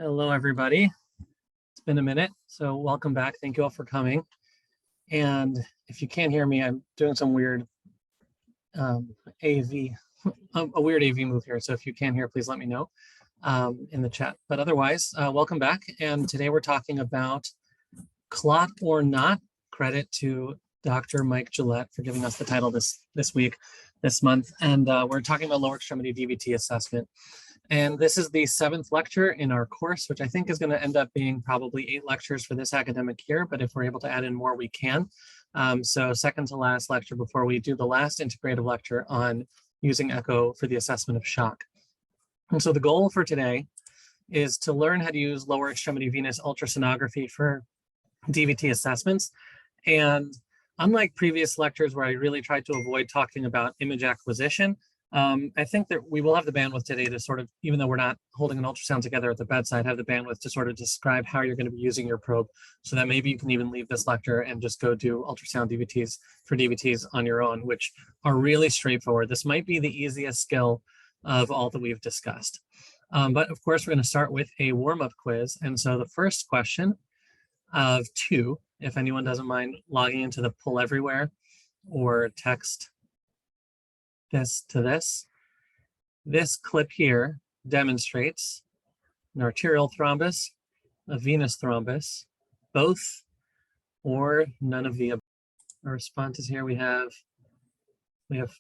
Hello, everybody. It's been a minute, so welcome back. Thank you all for coming. And if you can't hear me, I'm doing some weird AV, a weird AV move here. So if you can't hear, please let me know in the chat. But otherwise, welcome back. And today we're talking about clot or not. Credit to Dr. Mike Gillette for giving us the title this month. And we're talking about lower extremity DVT assessment. And this is the 7th lecture in our course, which I think is going to end up being probably 8 lectures for this academic year. But if we're able to add in more, we can. So second to last lecture before we do the last integrative lecture on using echo for the assessment of shock. And so the goal for today is to learn how to use lower extremity venous ultrasonography for DVT assessments. And unlike previous lectures where I really tried to avoid talking about image acquisition, I think that we will have the bandwidth today to sort of, even though we're not holding an ultrasound together at the bedside, have the bandwidth to sort of describe how you're going to be using your probe so that maybe you can even leave this lecture and just go do ultrasound DVTs for DVTs on your own, which are really straightforward. This might be the easiest skill of all that we've discussed. But of course, we're going to start with a warm-up quiz. And so the first question of 2, if anyone doesn't mind logging into the Pull Everywhere or text this to this. This clip here demonstrates an arterial thrombus, a venous thrombus, both or none of the above. Our responses here we have,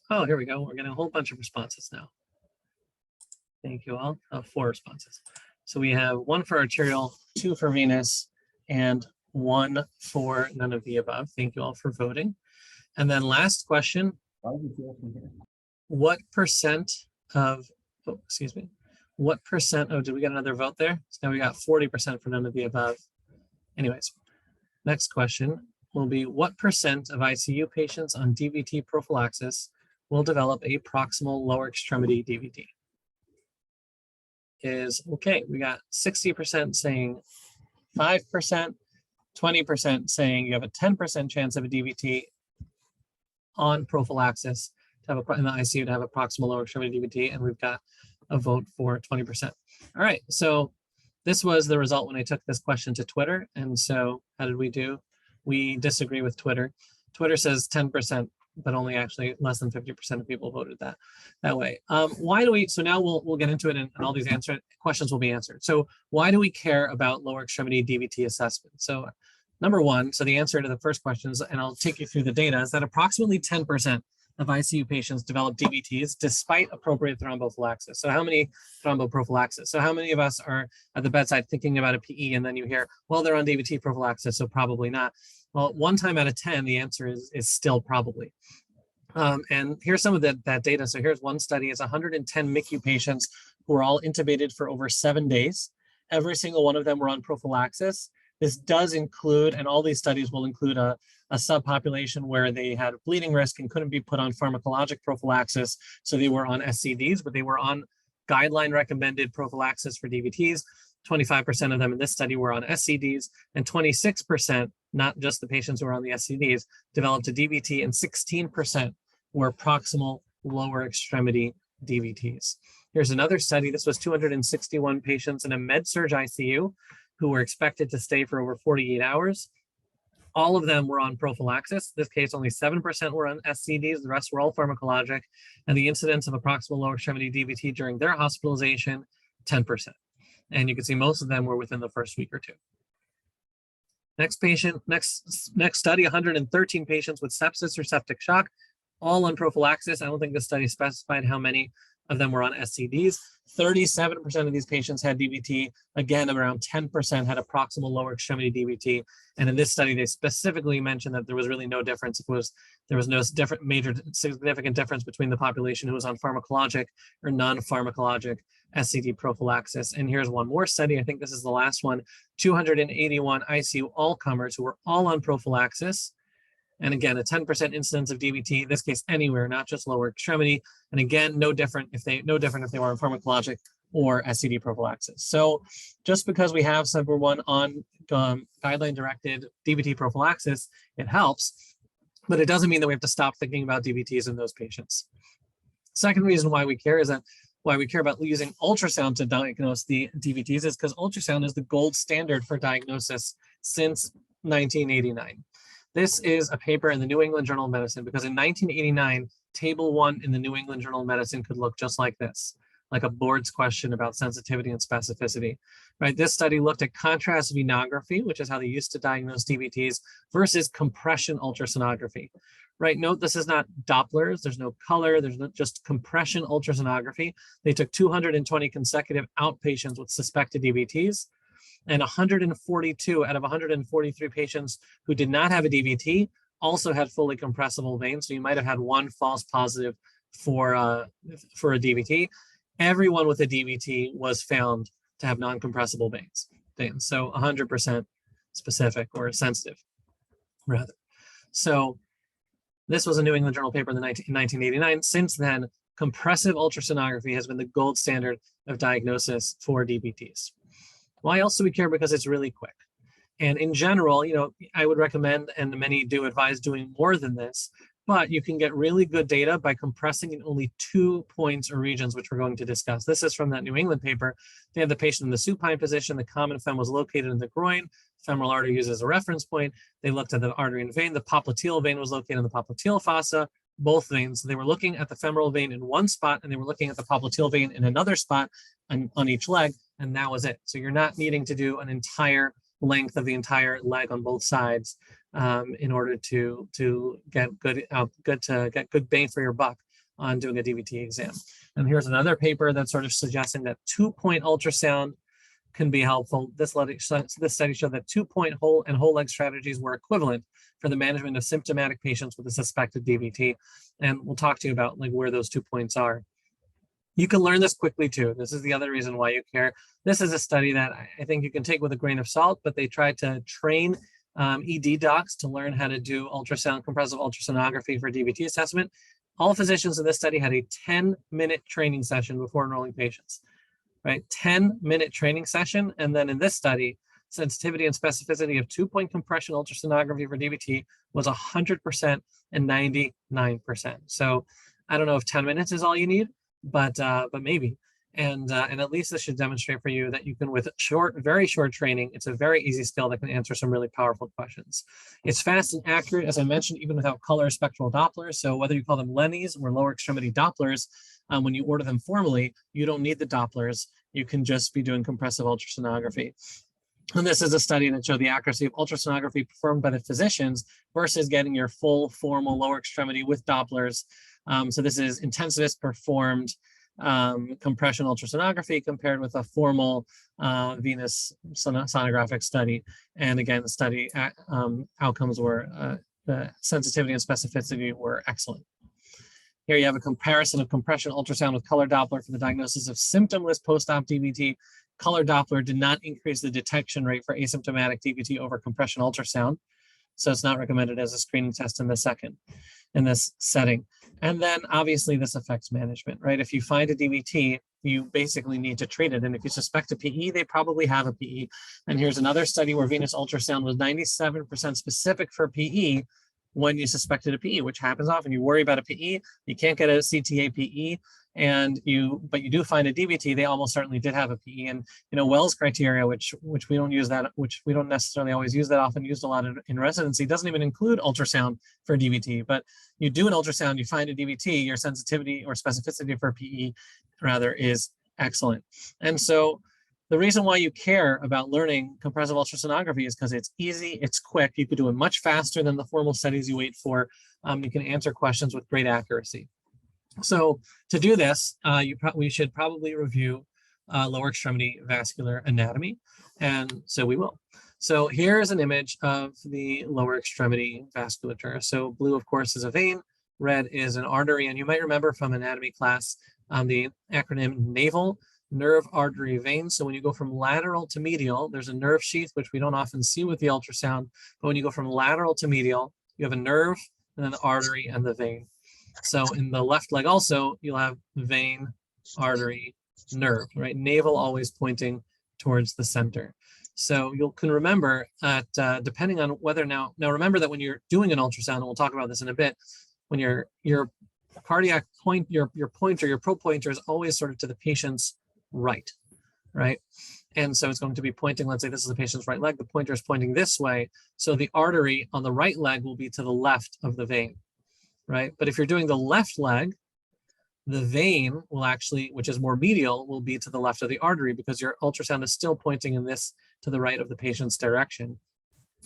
oh, here we go. We're getting a whole bunch of responses now. Thank you all. 4 responses. So we have 1 for arterial, 2 for venous, and 1 for none of the above. Thank you all for voting. And then last question. What percent of, what percent, did we get another vote there? So now we got 40% for none of the above. Anyways, next question will be what percent of ICU patients on DVT prophylaxis will develop a proximal lower extremity DVT? Okay, we got 60% saying 5%, 20% saying you have a 10% chance of a DVT on prophylaxis to have in the ICU to have a proximal lower extremity DVT, and we've got a vote for 20%. All right, so this was the result when I took this question to Twitter. And so how did we do? We disagree with Twitter. Twitter says 10%, but only actually less than 50% of people voted that way. Why do we, so now we'll get into it and all these questions will be answered. So why do we care about lower extremity DVT assessment? So number 1, so the answer to the first question is, and I'll take you through the data, is that approximately 10% of ICU patients develop DVTs despite appropriate thromboprophylaxis. So how many thromboprophylaxis? So how many of us are at the bedside thinking about a PE and then you hear, well, they're on DVT prophylaxis, so probably not. Well, 1 time out of 10, the answer is still probably. And here's some of that data. So here's one study. It's 110 MICU patients who were all intubated for over 7 days. Every single one of them were on prophylaxis. This does include, and all these studies will include a subpopulation where they had bleeding risk and couldn't be put on pharmacologic prophylaxis. So they were on SCDs, but they were on guideline recommended prophylaxis for DVTs. 25% of them in this study were on SCDs, and 26%, not just the patients who were on the SCDs, developed a DVT, and 16% were proximal lower extremity DVTs. Here's another study. This was 261 patients in a med-surg ICU who were expected to stay for over 48 hours. All of them were on prophylaxis. In this case, only 7% were on SCDs. The rest were all pharmacologic. And the incidence of a proximal lower extremity DVT during their hospitalization, 10%. And you can see most of them were within the first week or 2. Next patient, next study, 113 patients with sepsis or septic shock, all on prophylaxis. I don't think the study specified how many of them were on SCDs. 37% of these patients had DVT. Again, around 10% had a proximal lower extremity DVT. And in this study, they specifically mentioned that there was really no difference. There was no major significant difference between the population who was on pharmacologic or non-pharmacologic SCD prophylaxis. And here's one more study. I think this is the last one. 281 ICU all-comers who were all on prophylaxis. And again, a 10% incidence of DVT, in this case anywhere, not just lower extremity. And again, no different if they were on pharmacologic or SCD prophylaxis. So just because we have someone on guideline-directed DVT prophylaxis, it helps, but it doesn't mean that we have to stop thinking about DVTs in those patients. Second reason why we care is that why we care about using ultrasound to diagnose the DVTs is because ultrasound is the gold standard for diagnosis since 1989. This is a paper in the New England Journal of Medicine because in 1989, table 1 in the New England Journal of Medicine could look just like this, like a board's question about sensitivity and specificity, right? This study looked at contrast venography, which is how they used to diagnose DVTs, versus compression ultrasonography, right? Note this is not Dopplers, there's no color, there's just compression ultrasonography. They took 220 consecutive outpatients with suspected DVTs, and 142 out of 143 patients who did not have a DVT also had fully compressible veins. So you might have had one false positive for a DVT. Everyone with a DVT was found to have non-compressible veins. So 100% specific or sensitive, rather. So this was a New England Journal paper in 1989. Since then, compressive ultrasonography has been the gold standard of diagnosis for DVTs. Why else do we care? Because it's really quick. And in general, I would recommend, and many do advise doing more than this, but you can get really good data by compressing in only 2 points or regions, which we're going to discuss. This is from that New England paper. They had the patient in the supine position. The common fem was located in the groin. Femoral artery used as a reference point. They looked at the artery and vein. The popliteal vein was located in the popliteal fossa, both veins. They were looking at the femoral vein in one spot, and they were looking at the popliteal vein in another spot on each leg, and that was it. So you're not needing to do an entire length of the entire leg on both sides in order to get good bang for your buck on doing a DVT exam. And here's another paper that's sort of suggesting that 2-point ultrasound can be helpful. This study showed that 2-point whole and whole leg strategies were equivalent for the management of symptomatic patients with a suspected DVT. And we'll talk to you about where those 2 points are. You can learn this quickly too. This is the other reason why you care. This is a study that I think you can take with a grain of salt, but they tried to train ED docs to learn how to do compressive ultrasonography for DVT assessment. All physicians in this study had a 10-minute training session before enrolling patients, right? 10-minute training session. And then in this study, sensitivity and specificity of 2-point compression ultrasonography for DVT was 100% and 99%. So I don't know if 10 minutes is all you need, but maybe. And at least this should demonstrate for you that you can, with very short training, it's a very easy skill that can answer some really powerful questions. It's fast and accurate, as I mentioned, even without color spectral Dopplers. So whether you call them Lennies or lower extremity Dopplers, when you order them formally, you don't need the Dopplers. You can just be doing compressive ultrasonography. And this is a study that showed the accuracy of ultrasonography performed by the physicians versus getting your full formal lower extremity with Dopplers. So this is intensivist performed compression ultrasonography compared with a formal venous sonographic study. And again, the study outcomes were, the sensitivity and specificity were excellent. Here you have a comparison of compression ultrasound with color Doppler for the diagnosis of symptomless post-op DVT. Color Doppler did not increase the detection rate for asymptomatic DVT over compression ultrasound. So it's not recommended as a screening test in this setting. And then obviously this affects management, right? If you find a DVT, you basically need to treat it. And if you suspect a PE, they probably have a PE. And here's another study where venous ultrasound was 97% specific for PE when you suspected a PE, which happens often. You worry about a PE, you can't get a CTA PE, but you do find a DVT, they almost certainly did have a PE. And Wells criteria, which we don't use that, which we don't necessarily always use that often, used a lot in residency, doesn't even include ultrasound for DVT. But you do an ultrasound, you find a DVT, your sensitivity or specificity for PE rather is excellent. And so the reason why you care about learning compressive ultrasonography is because it's easy, it's quick, you could do it much faster than the formal studies you wait for. You can answer questions with great accuracy. So to do this, we should probably review lower extremity vascular anatomy, and so we will. So here's an image of the lower extremity vasculature. So blue, of course, is a vein, red is an artery, and you might remember from anatomy class the acronym NAVAL, nerve, artery, vein. So when you go from lateral to medial, there's a nerve sheath, which we don't often see with the ultrasound, but when you go from lateral to medial, you have a nerve, and then the artery and the vein. So in the left leg also, you'll have vein, artery, nerve, right? Navel always pointing towards the center. So you can remember that depending on whether now remember that when you're doing an ultrasound, and we'll talk about this in a bit, when you're cardiac point, your pointer, your probe pointer is always sort of to the patient's right, right? And so it's going to be pointing, let's say this is the patient's right leg, the pointer is pointing this way. So the artery on the right leg will be to the left of the vein, right? But if you're doing the left leg, the vein will actually, which is more medial, will be to the left of the artery because your ultrasound is still pointing in this to the right of the patient's direction.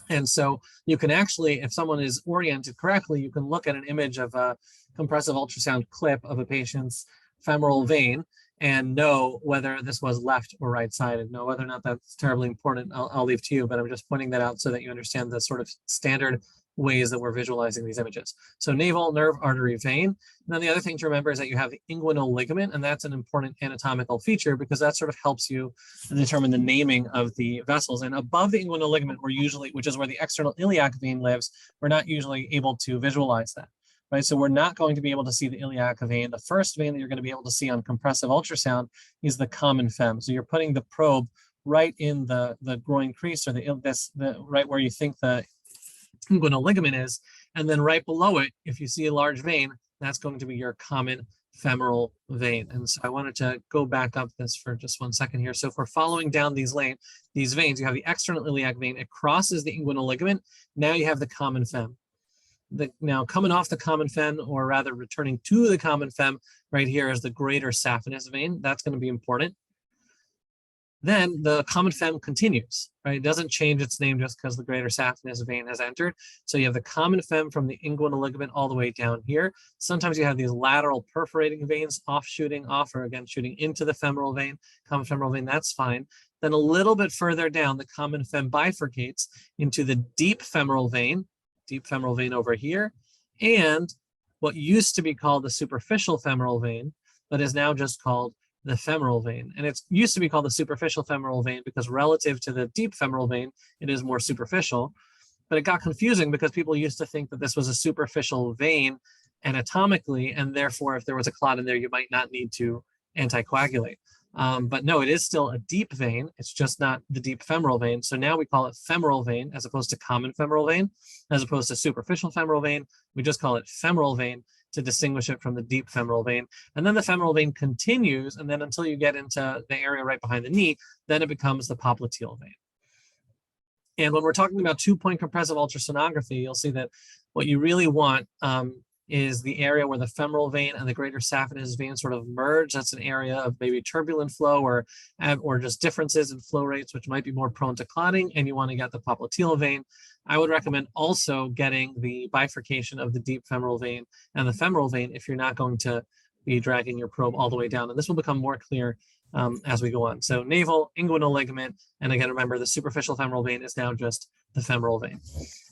And so you can actually, if someone is oriented correctly, you can look at an image of a compressive ultrasound clip of a patient's femoral vein and know whether this was left or right-sided. Know whether or not that's terribly important, I'll leave to you, but I'm just pointing that out so that you understand the sort of standard ways that we're visualizing these images. So naval, nerve, artery, vein. And then the other thing to remember is that you have the inguinal ligament, and that's an important anatomical feature because that sort of helps you determine the naming of the vessels. And above the inguinal ligament, we're usually, which is where the external iliac vein lives, we're not usually able to visualize that, right? So we're not going to be able to see the iliac vein. The first vein that you're going to be able to see on compressive ultrasound is the common fem. So you're putting the probe right in the groin crease or the right where you think the inguinal ligament is, and then right below it, if you see a large vein, that's going to be your common femoral vein. And so I wanted to go back up this for just 1 second here. So if we're following down these veins, you have the external iliac vein, it crosses the inguinal ligament. Now you have the common fem. Now coming off the common fem, or rather returning to the common fem, right here is the greater saphenous vein. That's going to be important. Then the common fem continues, right? It doesn't change its name just because the greater saphenous vein has entered. So you have the common fem from the inguinal ligament all the way down here. Sometimes you have these lateral perforating veins shooting off, or again, shooting into the femoral vein, common femoral vein, that's fine. Then a little bit further down, the common fem bifurcates into the deep femoral vein over here, and what used to be called the superficial femoral vein, but is now just called the femoral vein. And it used to be called the superficial femoral vein because relative to the deep femoral vein, it is more superficial. But it got confusing because people used to think that this was a superficial vein anatomically, and therefore if there was a clot in there, you might not need to anticoagulate. But no, it is still a deep vein. It's just not the deep femoral vein. So now we call it femoral vein as opposed to common femoral vein, as opposed to superficial femoral vein. We just call it femoral vein to distinguish it from the deep femoral vein. And then the femoral vein continues, and then until you get into the area right behind the knee, then it becomes the popliteal vein. And when we're talking about 2-point compressive ultrasonography, you'll see that what you really want is the area where the femoral vein and the greater saphenous vein sort of merge. That's an area of maybe turbulent flow or just differences in flow rates, which might be more prone to clotting, and you want to get the popliteal vein. I would recommend also getting the bifurcation of the deep femoral vein and the femoral vein if you're not going to be dragging your probe all the way down. And this will become more clear as we go on. So naval, inguinal ligament, and again, remember the superficial femoral vein is now just the femoral vein.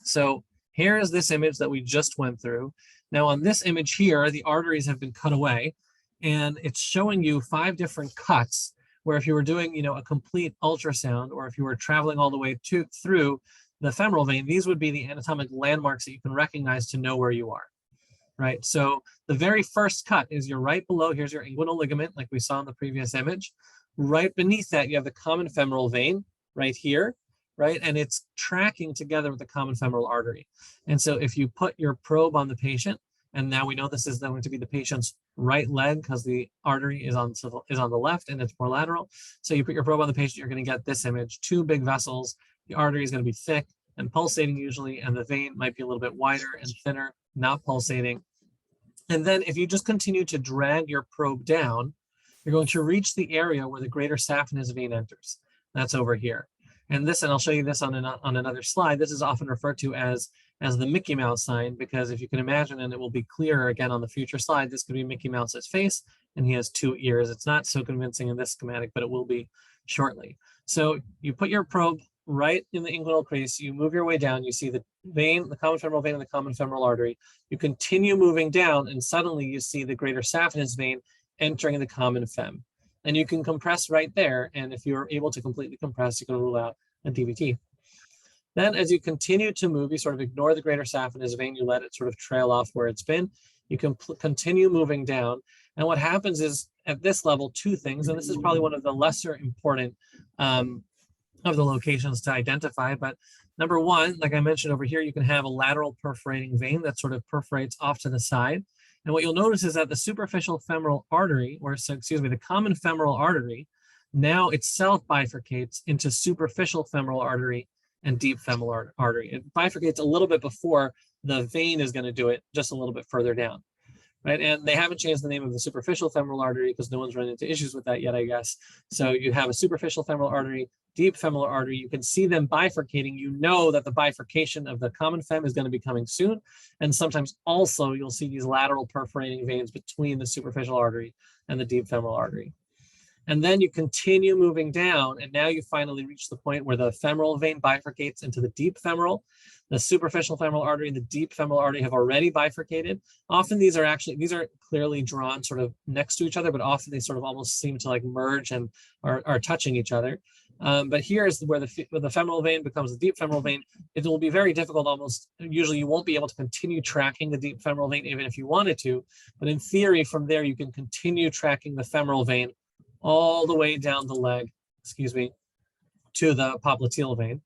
So here is this image that we just went through. Now on this image here, the arteries have been cut away, and it's showing you 5 different cuts where if you were doing, a complete ultrasound, or if you were traveling all the way through the femoral vein, these would be the anatomic landmarks that you can recognize to know where you are, right? So the very first cut is your right below, here's your inguinal ligament, like we saw in the previous image. Right beneath that, you have the common femoral vein right here, right? And it's tracking together with the common femoral artery. And so if you put your probe on the patient, and now we know this is going to be the patient's right leg because the artery is on the left and it's more lateral. So you put your probe on the patient, you're going to get this image, 2 big vessels. The artery is going to be thick and pulsating usually, and the vein might be a little bit wider and thinner, not pulsating. And then if you just continue to drag your probe down, you're going to reach the area where the greater saphenous vein enters. That's over here. And I'll show you this on another slide, this is often referred to as the Mickey Mouse sign, because if you can imagine, and it will be clearer again on the future slide, this could be Mickey Mouse's face, and he has 2 ears. It's not so convincing in this schematic, but it will be shortly. So you put your probe right in the inguinal crease, you move your way down, you see the vein, the common femoral vein and the common femoral artery. You continue moving down, and suddenly you see the greater saphenous vein entering the common fem. And you can compress right there, and if you're able to completely compress, you can rule out a DVT. Then as you continue to move, you sort of ignore the greater saphenous vein, you let it sort of trail off where it's been. You can continue moving down. And what happens is at this level, 2 things, and this is probably one of the lesser important of the locations to identify. But number 1, like I mentioned over here, you can have a lateral perforating vein that sort of perforates off to the side. And what you'll notice is that the superficial femoral artery, or excuse me, the common femoral artery, now itself bifurcates into superficial femoral artery and deep femoral artery. It bifurcates a little bit before the vein is going to do it, just a little bit further down, right? And they haven't changed the name of the superficial femoral artery because no one's run into issues with that yet, I guess. So you have a superficial femoral artery, deep femoral artery. You can see them bifurcating. You know that the bifurcation of the common fem is going to be coming soon. And sometimes also you'll see these lateral perforating veins between the superficial artery and the deep femoral artery. And then you continue moving down, and now you finally reach the point where the femoral vein bifurcates into the deep femoral. The superficial femoral artery and the deep femoral artery have already bifurcated. Often these are clearly drawn sort of next to each other, but often they sort of almost seem to like merge and are touching each other. But here is where the femoral vein becomes the deep femoral vein. It will be very difficult, almost usually you won't be able to continue tracking the deep femoral vein even if you wanted to. But in theory, from there, you can continue tracking the femoral vein all the way down the leg, to the popliteal vein,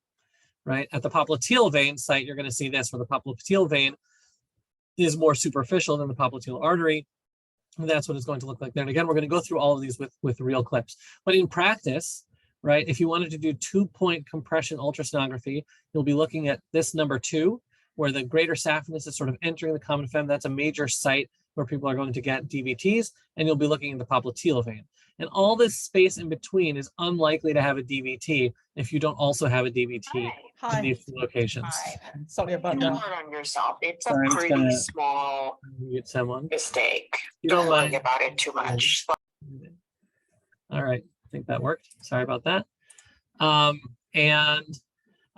right? At the popliteal vein site, you're going to see this, where the popliteal vein is more superficial than the popliteal artery. And that's what it's going to look like there. And again, we're going to go through all of these with real clips. But in practice, right, if you wanted to do 2-point compression ultrasonography, you'll be looking at this number 2, where the greater saphenous is sort of entering the common fem. That's a major site where people are going to get DVTs, and you'll be looking at the popliteal vein. And all this space in between is unlikely to have a DVT if you don't also have a DVT in these two locations. Hi. Sorry about that. On yourself. It's a Sorry, pretty small mute someone. mistake. You don't Don't mind. worry about it too much. All right, I think that worked. Sorry about that.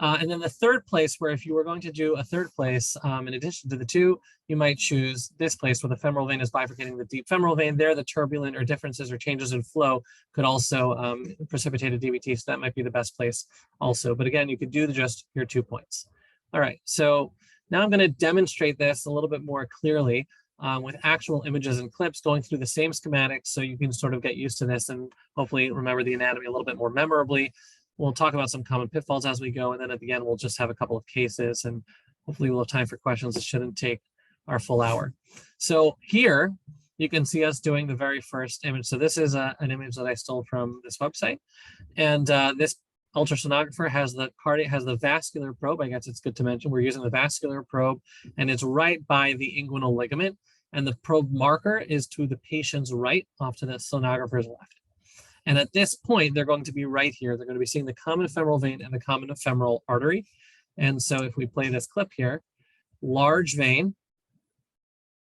And then the third place, where if you were going to do a third place, in addition to the 2, you might choose this place where the femoral vein is bifurcating the deep femoral vein. There, the turbulent or differences or changes in flow could also precipitate a DVT, so that might be the best place also. But again, you could do just your 2 points. All right, so now I'm going to demonstrate this a little bit more clearly with actual images and clips, going through the same schematics so you can sort of get used to this and hopefully remember the anatomy a little bit more memorably. We'll talk about some common pitfalls as we go, and then at the end, we'll just have a couple of cases, and hopefully we'll have time for questions. It shouldn't take our full hour. So here, you can see us doing the very first image. So this is an image that I stole from this website. And this ultrasonographer has the vascular probe. I guess it's good to mention we're using the vascular probe, and it's right by the inguinal ligament. And the probe marker is to the patient's right, off to the sonographer's left. And at this point, they're going to be right here. They're going to be seeing the common femoral vein and the common femoral artery. And so if we play this clip here, large vein,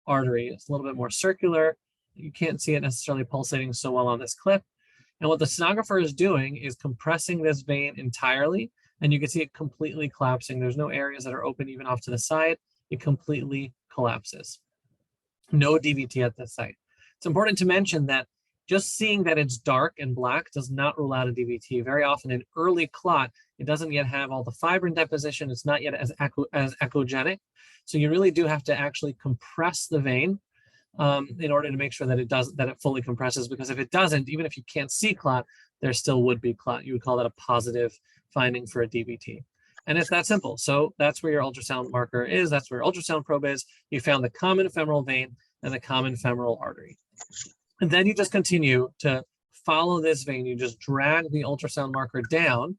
artery, it's a little bit more circular. You can't see it necessarily pulsating so well on this clip. And what the sonographer is doing is compressing this vein entirely. And you can see it completely collapsing. There's no areas that are open even off to the side. It completely collapses. No DVT at this site. It's important to mention that just seeing that it's dark and black does not rule out a DVT. Very often in early clot, it doesn't yet have all the fibrin deposition. It's not yet as echogenic. So you really do have to actually compress the vein in order to make sure that it fully compresses, because if it doesn't, even if you can't see clot, there still would be clot. You would call that a positive finding for a DVT. And it's that simple. So that's where your ultrasound marker is. That's where your ultrasound probe is. You found the common femoral vein and the common femoral artery. And then you just continue to follow this vein. You just drag the ultrasound marker down,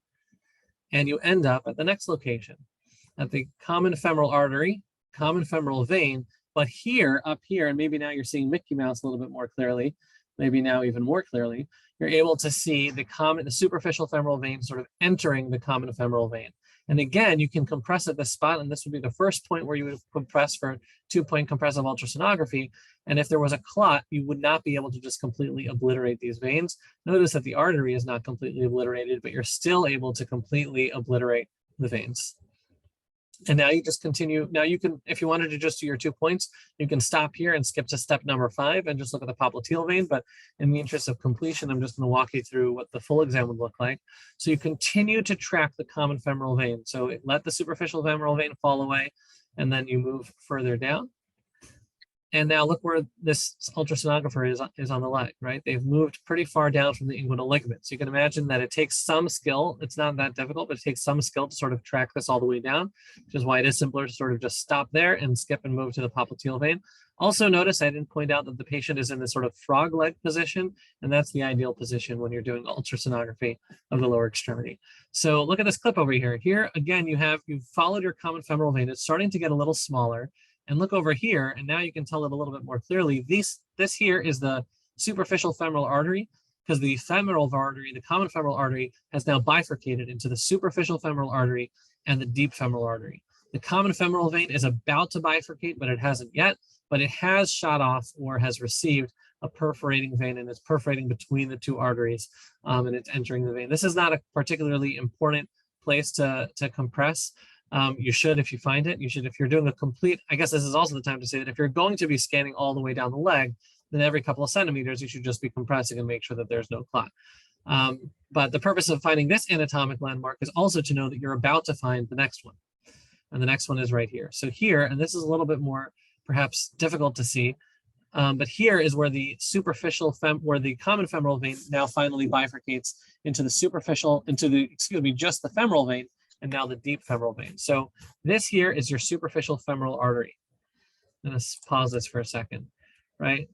and you end up at the next location, at the common femoral artery, common femoral vein. But here, up here, and maybe now you're seeing Mickey Mouse a little bit more clearly, maybe now even more clearly, you're able to see the superficial femoral vein sort of entering the common femoral vein. And again, you can compress at this spot, and this would be the first point where you would compress for 2-point compressive ultrasonography. And if there was a clot, you would not be able to just completely obliterate these veins. Notice that the artery is not completely obliterated, but you're still able to completely obliterate the veins. And now you just continue. Now you can, if you wanted to just do your 2 points, you can stop here and skip to step number 5 and just look at the popliteal vein. But in the interest of completion, I'm just going to walk you through what the full exam would look like. So you continue to track the common femoral vein. So let the superficial femoral vein fall away, and then you move further down. And now look where this ultrasonographer is on the leg, right? They've moved pretty far down from the inguinal ligament. So you can imagine that it takes some skill. It's not that difficult, but it takes some skill to sort of track this all the way down, which is why it is simpler to sort of just stop there and skip and move to the popliteal vein. Also notice I didn't point out that the patient is in this sort of frog leg position, and that's the ideal position when you're doing ultrasonography of the lower extremity. So look at this clip over here. Here, again, you've followed your common femoral vein. It's starting to get a little smaller. And look over here, and now you can tell it a little bit more clearly. This here is the superficial femoral artery, because the femoral artery, the common femoral artery, has now bifurcated into the superficial femoral artery and the deep femoral artery. The common femoral vein is about to bifurcate, but it hasn't yet, but it has shot off or has received a perforating vein, and it's perforating between the two arteries, and it's entering the vein. This is not a particularly important place to compress. You should, if you find it, if you're doing a complete, I guess this is also the time to say that if you're going to be scanning all the way down the leg, then every couple of centimeters, you should just be compressing and make sure that there's no clot. But the purpose of finding this anatomic landmark is also to know that you're about to find the next one. And the next one is right here. So here, and this is a little bit more perhaps difficult to see, but here is where the where the common femoral vein now finally bifurcates into the just the femoral vein, and now the deep femoral vein. So this here is your superficial femoral artery. I'm gonna pause this for a second, right?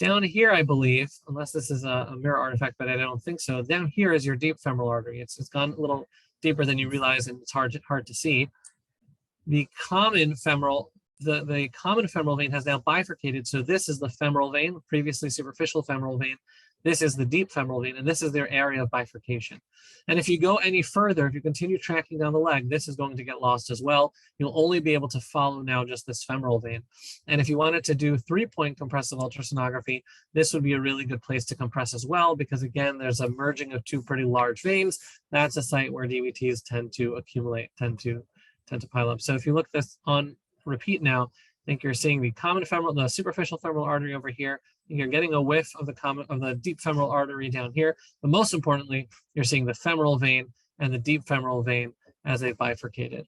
Down here, I believe, unless this is a mirror artifact, but I don't think so. Down here is your deep femoral artery. It's gone a little deeper than you realize, and it's hard to see. The common femoral vein has now bifurcated. So this is the femoral vein, previously superficial femoral vein. This is the deep femoral vein, and this is their area of bifurcation. And if you go any further, if you continue tracking down the leg, this is going to get lost as well. You'll only be able to follow now just this femoral vein. And if you wanted to do 3-point compressive ultrasonography, this would be a really good place to compress as well, because again, there's a merging of two pretty large veins. That's a site where DVTs tend to accumulate, tend to pile up. So if you look this on repeat now, I think you're seeing the superficial femoral artery over here. You're getting a whiff of the deep femoral artery down here. But most importantly, you're seeing the femoral vein and the deep femoral vein as they've bifurcated.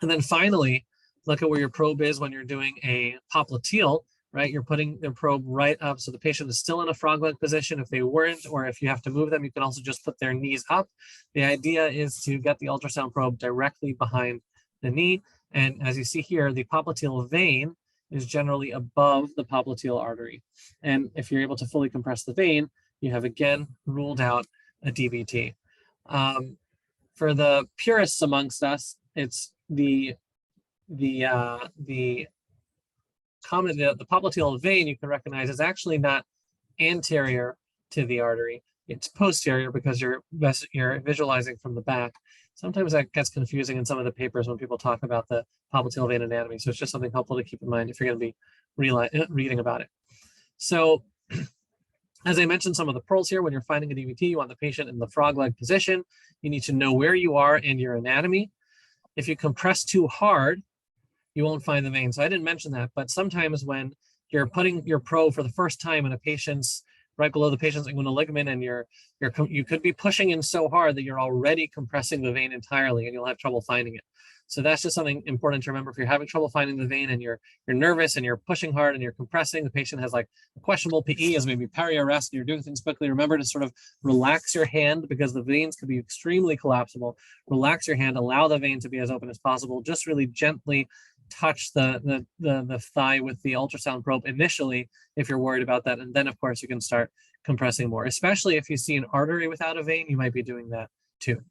And then finally, look at where your probe is when you're doing a popliteal, right? You're putting the probe right up. So the patient is still in a frog leg position. If they weren't, or if you have to move them, you can also just put their knees up. The idea is to get the ultrasound probe directly behind the knee. And as you see here, the popliteal vein is generally above the popliteal artery. And if you're able to fully compress the vein, you have again ruled out a DVT. For the purists amongst us, it's the popliteal vein you can recognize is actually not anterior to the artery. It's posterior because you're visualizing from the back. Sometimes that gets confusing in some of the papers when people talk about the popliteal vein anatomy. So it's just something helpful to keep in mind if you're going to be reading about it. So as I mentioned, some of the pearls here, when you're finding a DVT, you want the patient in the frog leg position. You need to know where you are and your anatomy. If you compress too hard, you won't find the vein. So I didn't mention that, but sometimes when you're putting your probe for the first time in a patient's right below the patient's inguinal ligament, and you could be pushing in so hard that you're already compressing the vein entirely, and you'll have trouble finding it. So that's just something important to remember. If you're having trouble finding the vein and you're nervous and you're pushing hard and you're compressing, the patient has like a questionable PE as maybe peri-arrest, and you're doing things quickly, remember to sort of relax your hand, because the veins could be extremely collapsible. Relax your hand, allow the vein to be as open as possible. Just really gently touch the thigh with the ultrasound probe initially if you're worried about that, and then of course you can start compressing more. Especially if you see an artery without a vein, you might be doing that too.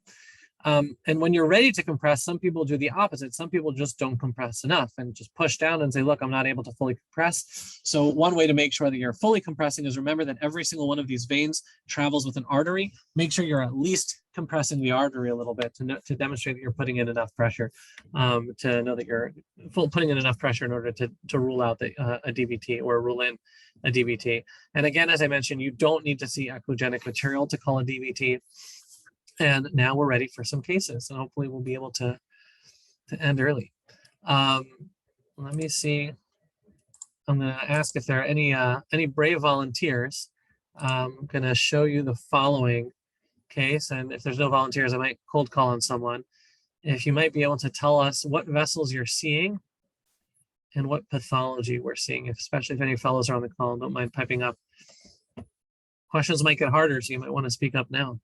And when you're ready to compress, some people do the opposite. Some people just don't compress enough and just push down and say, look, I'm not able to fully compress. So one way to make sure that you're fully compressing is remember that every single one of these veins travels with an artery. Make sure you're at least compressing the artery a little bit to demonstrate that you're putting in enough pressure, to know that you're putting in enough pressure in order to rule out a DVT or rule in a DVT. And again, as I mentioned, you don't need to see echogenic material to call a DVT. And now we're ready for some cases, and hopefully we'll be able to end early. Let me see. I'm going to ask if there are any brave volunteers. I'm going to show you the following case, and if there's no volunteers, I might cold call on someone. If you might be able to tell us what vessels you're seeing and what pathology we're seeing, especially if any fellows are on the call, don't mind piping up. Questions might get harder, so you might want to speak up now.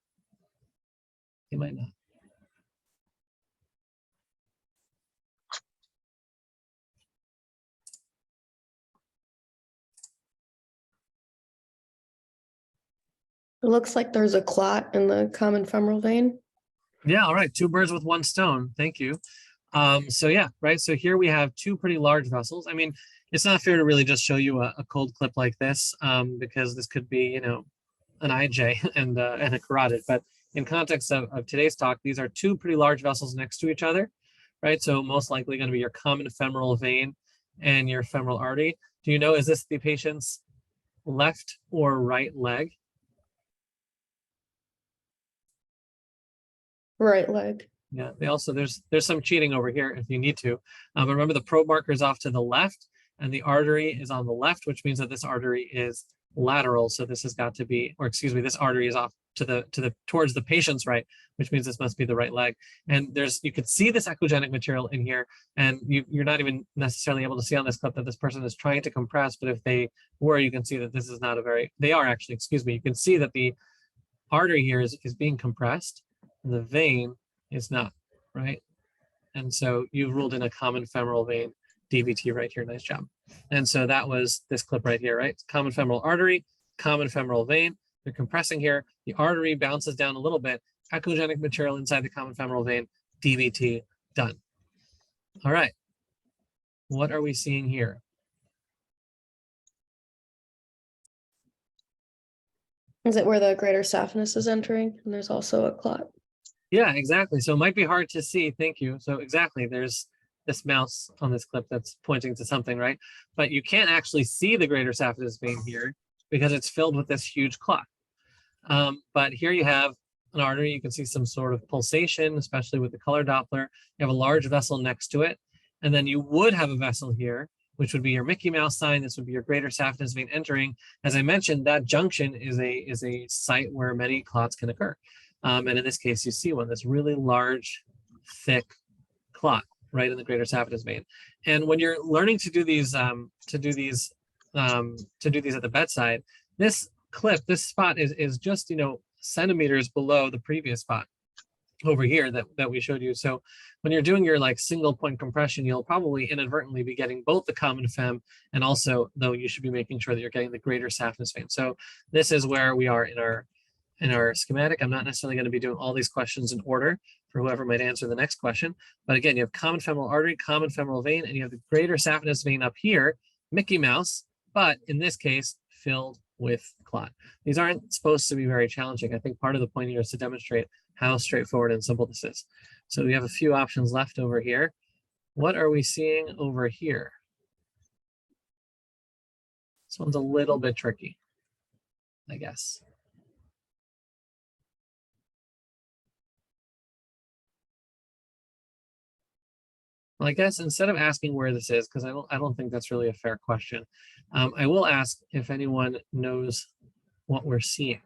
You might not. It looks like there's a clot in the common femoral vein. Yeah, all right, two birds with one stone. Thank you. So yeah, right. So here we have two pretty large vessels. I mean, it's not fair to really just show you a cold clip like this, because this could be, you know, an IJ and a carotid. But in context of today's talk, these are two pretty large vessels next to each other, right? So most likely going to be your common femoral vein and your femoral artery. Do you know, is this the patient's left or right leg? Right leg. Yeah, they also, there's some cheating over here if you need to. But remember, the probe marker is off to the left and the artery is on the left, which means that this artery is lateral. So this has got to be, or excuse me, this artery is off towards the patient's right, which means this must be the right leg. And you could see this echogenic material in here, and you're not even necessarily able to see on this clip that this person is trying to compress, but if they were, you can see that this is not they are actually, excuse me, you can see that the artery here is being compressed, and the vein is not, right? And so you've ruled in a common femoral vein DVT right here. Nice job. And so that was this clip right here, right? Common femoral artery, common femoral vein. They're compressing here. The artery bounces down a little bit. Echogenic material inside the common femoral vein, DVT, done. All right. What are we seeing here? Is it where the greater saphenous is entering? And there's also a clot. Yeah, exactly. So it might be hard to see. Thank you. So exactly, there's this mouse on this clip that's pointing to something, right? But you can't actually see the greater saphenous vein here because it's filled with this huge clot. But here you have an artery. You can see some sort of pulsation, especially with the color Doppler. You have a large vessel next to it. And then you would have a vessel here, which would be your Mickey Mouse sign. This would be your greater saphenous vein entering. As I mentioned, that junction is a site where many clots can occur. And in this case, you see one, this really large, thick clot right in the greater saphenous vein. And when you're learning to do these at the bedside, this clip, this spot is just, you know, centimeters below the previous spot over here that we showed you. So when you're doing your like single point compression, you'll probably inadvertently be getting both the common fem and also, though, you should be making sure that you're getting the greater saphenous vein. So this is where we are in our schematic. I'm not necessarily going to be doing all these questions in order for whoever might answer the next question. But again, you have common femoral artery, common femoral vein, and you have the greater saphenous vein up here, Mickey Mouse, but in this case, filled with clot. These aren't supposed to be very challenging. I think part of the point here is to demonstrate how straightforward and simple this is. So we have a few options left over here. What are we seeing over here? This one's a little bit tricky, I guess. Well, I guess instead of asking where this is, because I don't think that's really a fair question, I will ask if anyone knows what we're seeing.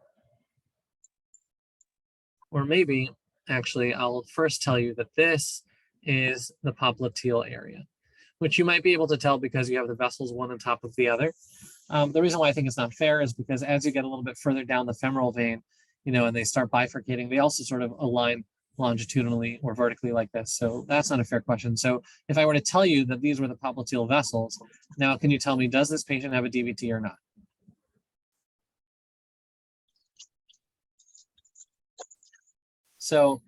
Or maybe, actually, I'll first tell you that this is the popliteal area, which you might be able to tell because you have the vessels one on top of the other. The reason why I think it's not fair is because as you get a little bit further down the femoral vein, you know, and they start bifurcating, they also sort of align longitudinally or vertically like this. So that's not a fair question. So if I were to tell you that these were the popliteal vessels, now can you tell me, does this patient have a DVT or not? So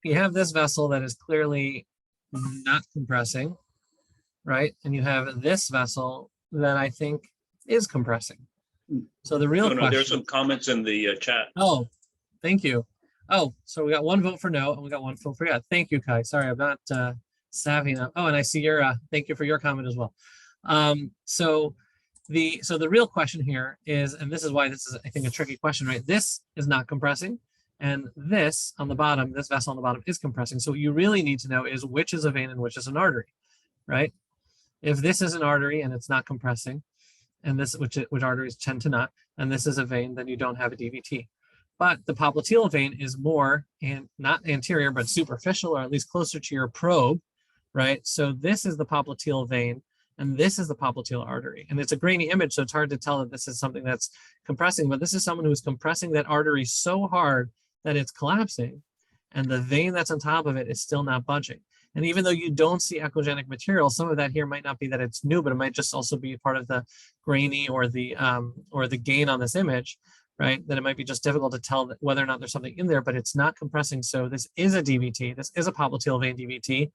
you have this vessel that is clearly not compressing, right? And you have this vessel that I think is compressing. So the real question. There's some comments in the chat. Oh, thank you. Oh, so we got one vote for no and we got one vote for yeah. Thank you, Kai. Sorry, I'm not savvy enough. Oh, and I see your thank you for your comment as well. So the real question here is, and this is why this is, I think, a tricky question, right? This is not compressing, and this on the bottom, this vessel on the bottom is compressing. So what you really need to know is which is a vein and which is an artery, right? If this is an artery and it's not compressing, and this, which arteries tend to not, and this is a vein, then you don't have a DVT. But the popliteal vein is more, and not anterior, but superficial, or at least closer to your probe, right? So this is the popliteal vein, and this is the popliteal artery. And it's a grainy image, so it's hard to tell that this is something that's compressing, but this is someone who's compressing that artery so hard that it's collapsing, and the vein that's on top of it is still not budging. And even though you don't see echogenic material, some of that here might not be that it's new, but it might just also be part of the grainy or the gain on this image. right? That it might be just difficult to tell whether or not there's something in there, but it's not compressing. So this is a DVT. This is a popliteal vein DVT,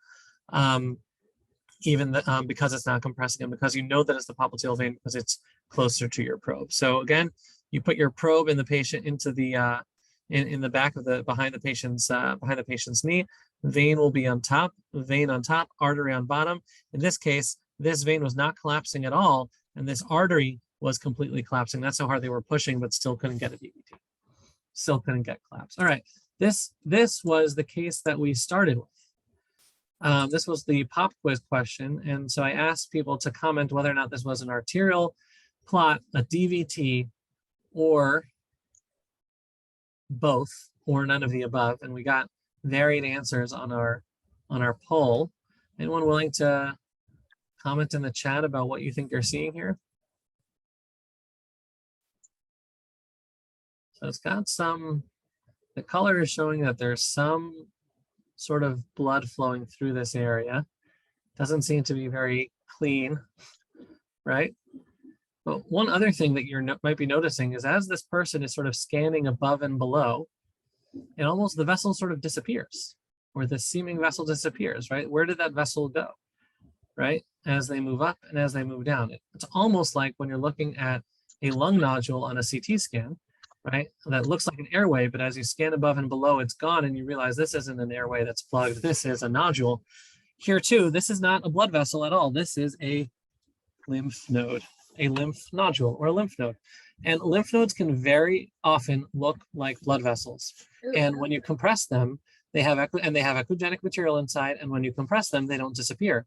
because it's not compressing and because you know that it's the popliteal vein because it's closer to your probe. So again, you put your probe in the patient into the in the back of behind the patient's knee. Vein will be on top, vein on top, artery on bottom. In this case, this vein was not collapsing at all, and this artery was completely collapsing. That's how hard they were pushing, but still couldn't get a DVT. Still couldn't get collapse. All right, this was the case that we started with. This was the pop quiz question, and so I asked people to comment whether or not this was an arterial clot, a DVT, or both, or none of the above, and we got varied answers on our poll. Anyone willing to comment in the chat about what you think you're seeing here? So it's got the color is showing that there's some sort of blood flowing through this area. Doesn't seem to be very clean, right? But one other thing that you might be noticing is as this person is sort of scanning above and below, and almost the vessel sort of disappears, or the seeming vessel disappears, right? Where did that vessel go, right? As they move up and as they move down. It's almost like when you're looking at a lung nodule on a CT scan, right? That looks like an airway, but as you scan above and below, it's gone, and you realize this isn't an airway that's plugged. This is a nodule. Here too, this is not a blood vessel at all. This is a lymph node, a lymph nodule or a lymph node. And lymph nodes can very often look like blood vessels. And when you compress them, they have echogenic material inside, and when you compress them, they don't disappear.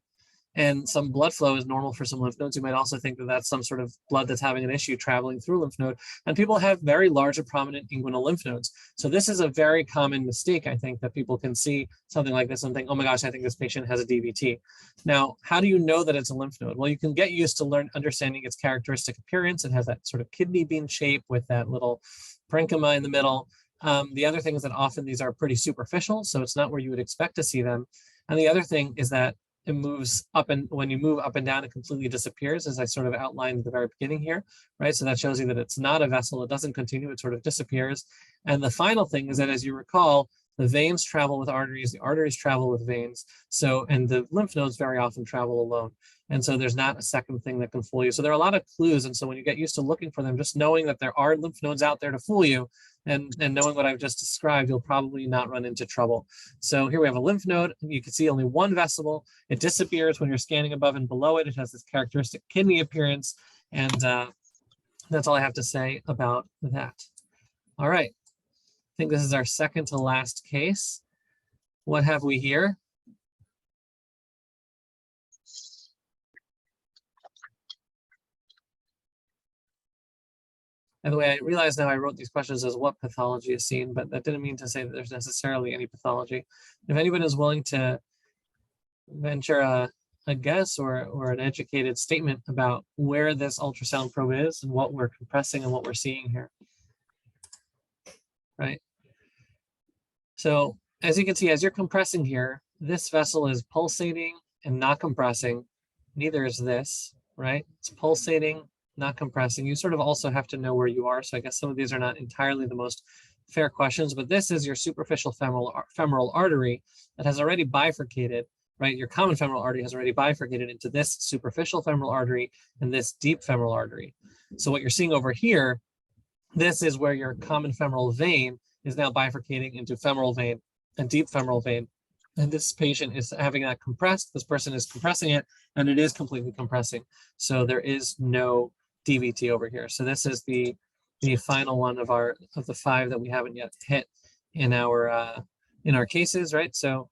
And some blood flow is normal for some lymph nodes. You might also think that that's some sort of blood that's having an issue traveling through a lymph node. And people have very large and prominent inguinal lymph nodes. So this is a very common mistake, I think, that people can see something like this and think, oh my gosh, I think this patient has a DVT. Now, how do you know that it's a lymph node? Well, you can get used to understanding its characteristic appearance. It has that sort of kidney bean shape with that little parenchyma in the middle. The other thing is that often these are pretty superficial, so it's not where you would expect to see them. And the other thing is that it moves up, and when you move up and down, it completely disappears, as I sort of outlined at the very beginning here, right? So that shows you that it's not a vessel. It doesn't continue. It sort of disappears. And the final thing is that, as you recall, the veins travel with arteries, the arteries travel with veins. So, and the lymph nodes very often travel alone. And so there's not a second thing that can fool you. So there are a lot of clues. And so when you get used to looking for them, just knowing that there are lymph nodes out there to fool you, and knowing what I've just described, you'll probably not run into trouble. So here we have a lymph node. You can see only one vesicle. It disappears when you're scanning above and below it. It has this characteristic kidney appearance. And that's all I have to say about that. All right. I think this is our second to last case. What have we here? By the way, I realize now I wrote these questions as what pathology is seen, but that didn't mean to say that there's necessarily any pathology. If anyone is willing to venture a guess or an educated statement about where this ultrasound probe is and what we're compressing and what we're seeing here, right? So as you can see, as you're compressing here, this vessel is pulsating and not compressing. Neither is this, right? It's pulsating, not compressing. You sort of also have to know where you are. So I guess some of these are not entirely the most fair questions, but this is your superficial femoral artery that has already bifurcated, right? Your common femoral artery has already bifurcated into this superficial femoral artery and this deep femoral artery. So what you're seeing over here, this is where your common femoral vein is now bifurcating into femoral vein and deep femoral vein. And this patient is having that compressed. This person is compressing it, and it is completely compressing. So there is no DVT over here. So this is the final one of the 5 that we haven't yet hit in our cases, right? So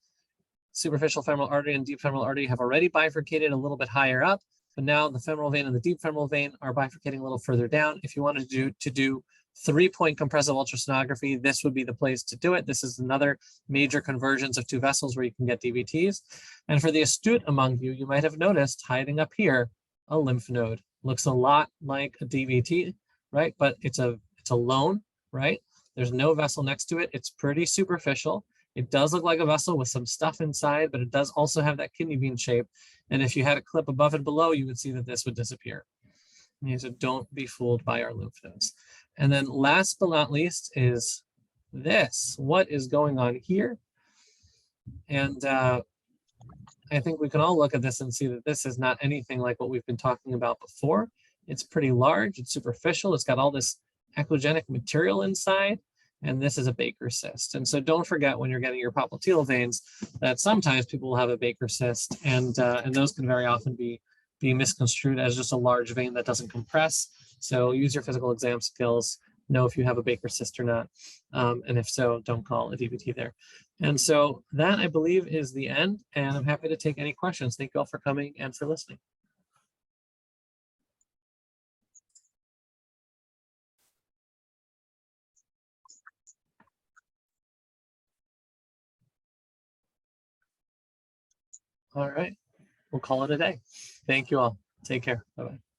superficial femoral artery and deep femoral artery have already bifurcated a little bit higher up, but now the femoral vein and the deep femoral vein are bifurcating a little further down. If you wanted to do 3-point compressive ultrasonography, this would be the place to do it. This is another major convergence of 2 vessels where you can get DVTs. And for the astute among you, you might have noticed hiding up here a lymph node. Looks a lot like a DVT, right? But it's alone, right? There's no vessel next to it. It's pretty superficial. It does look like a vessel with some stuff inside, but it does also have that kidney bean shape. And if you had a clip above and below, you would see that this would disappear. So don't be fooled by our lymph nodes. And then last but not least is this. What is going on here? And I think we can all look at this and see that this is not anything like what we've been talking about before. It's pretty large, it's superficial, it's got all this echogenic material inside, and this is a Baker cyst. And so don't forget when you're getting your popliteal veins that sometimes people will have a Baker cyst, and those can very often be misconstrued as just a large vein that doesn't compress. So use your physical exam skills, know if you have a Baker cyst or not. And if so, don't call a DVT there. And so that, I believe, is the end. And I'm happy to take any questions. Thank you all for coming and for listening. All right, we'll call it a day. Thank you all. Take care. Bye-bye.